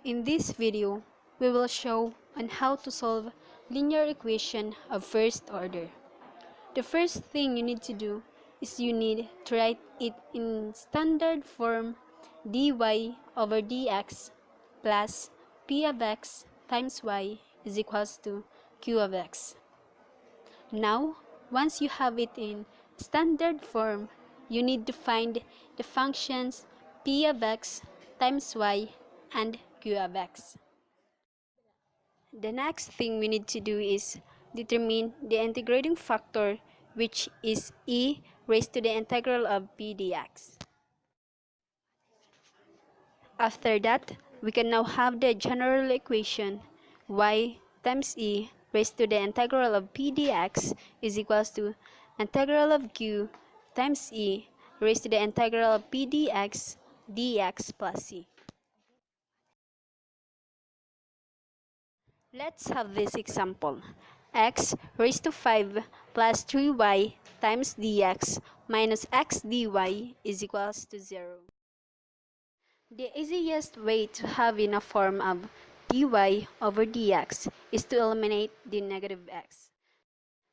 In this video, we will show on how to solve linear equation of first order. The first thing you need to do is you need to write it in standard form dy over dx plus p of x times y is equals to q of x. Now, once you have it in standard form, you need to find the functions p of x times y and q of x. The next thing we need to do is determine the integrating factor, which is e raised to the integral of p dx. After that, we can now have the general equation y times e raised to the integral of p dx is equals to integral of q times e raised to the integral of p dx plus c. Let's have this example. X raised to 5 plus 3y times dx minus x dy is equals to 0. The easiest way to have in a form of dy over dx is to eliminate the negative x,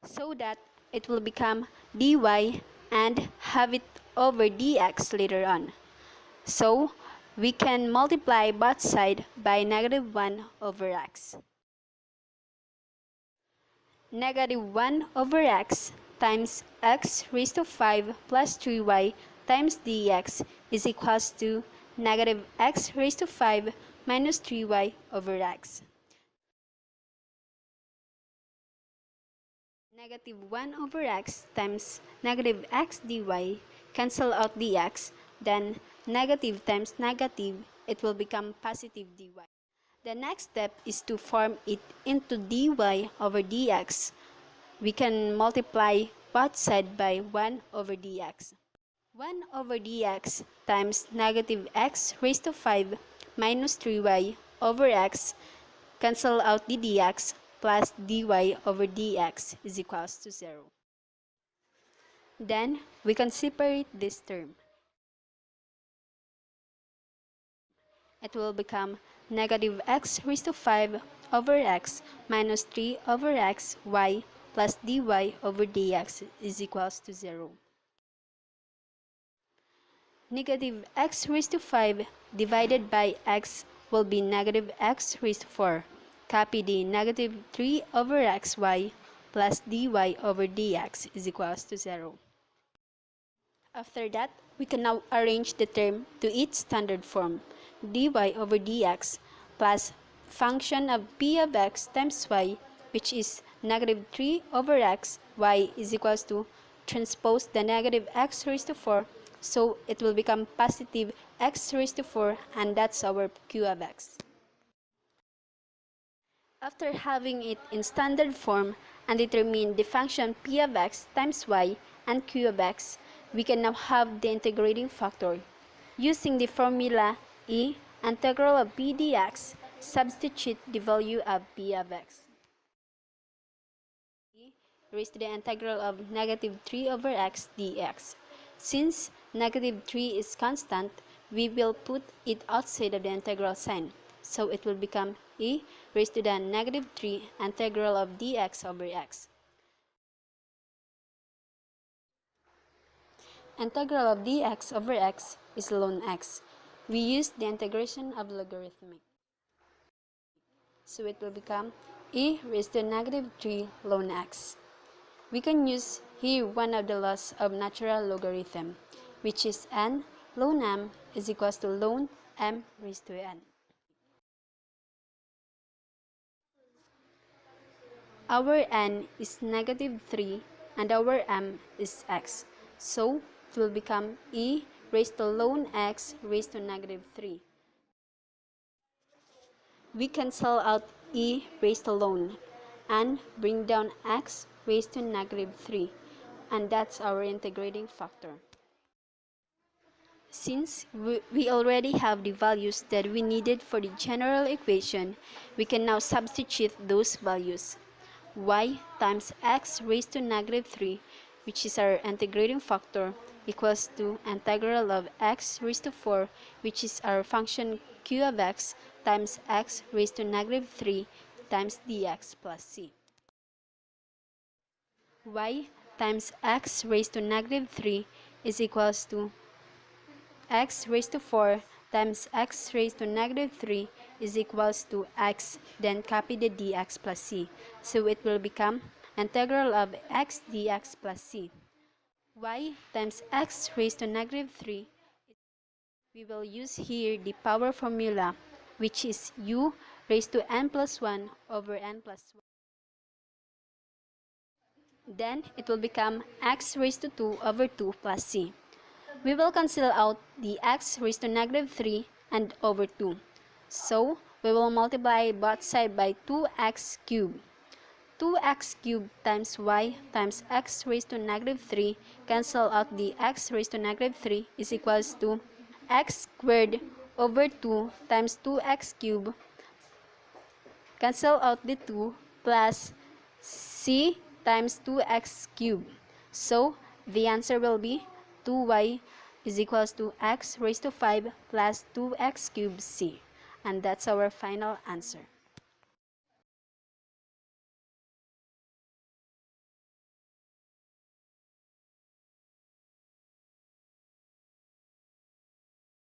so that it will become dy and have it over dx later on. So we can multiply both sides by negative 1 over x. Negative 1 over x times x raised to 5 plus 3y times dx is equals to negative x raised to 5 minus 3y over x. Negative 1 over x times negative x dy cancel out dx, then negative times negative, it will become positive dy. The next step is to form it into dy over dx. We can multiply both sides by 1 over dx. 1 over dx times negative x raised to 5 minus 3y over x cancel out the dx plus dy over dx is equals to 0. Then we can separate this term. It will become negative x raised to 5 over x minus 3 over x y plus dy over dx is equals to 0. Negative x raised to 5 divided by x will be negative x raised to 4. Copy the negative 3 over xy plus dy over dx is equals to 0. After that, we can now arrange the term to its standard form, dy over dx plus function of p of x times y, which is negative 3 over x, y is equals to transpose the negative x raised to 4, so it will become positive x raised to 4, and that's our q of x. After having it in standard form and determine the function p of x times y and q of x, we can now have the integrating factor. Using the formula e integral of p dx, substitute the value of p of x. E raised to the integral of negative 3 over x dx. Since negative 3 is constant, we will put it outside of the integral sign. So it will become e raised to the negative 3 integral of dx over x. Integral of dx over x is ln x. We use the integration of logarithmic. So it will become e raised to negative 3 ln x. We can use here one of the laws of natural logarithm, which is n ln m is equals to ln m raised to n. Our n is negative 3 and our m is x. So it will become e raised to ln x raised to negative 3. We cancel out e raised to ln and bring down x raised to negative 3, and that's our integrating factor. Since we already have the values that we needed for the general equation, we can now substitute those values. Y times x raised to negative 3, which is our integrating factor, equals to integral of x raised to 4, which is our function q of x, times x raised to negative 3 times dx plus c. Y times x raised to negative 3 is equals to x raised to 4 times x raised to negative 3 is equals to x, then copy the dx plus c. So it will become integral of x dx plus c. Y times x raised to negative 3, we will use here the power formula, which is u raised to n plus 1 over n plus 1. Then it will become x raised to 2 over 2 plus c. We will cancel out the x raised to negative 3 and over 2. So we will multiply both sides by 2x cubed. 2x cubed times y times x raised to negative 3 cancel out the x raised to negative 3 is equals to x squared over 2 times 2x cubed, cancel out the 2 plus c times 2x cubed. So the answer will be 2y is equals to x raised to 5 plus 2x cubed c. And that's our final answer.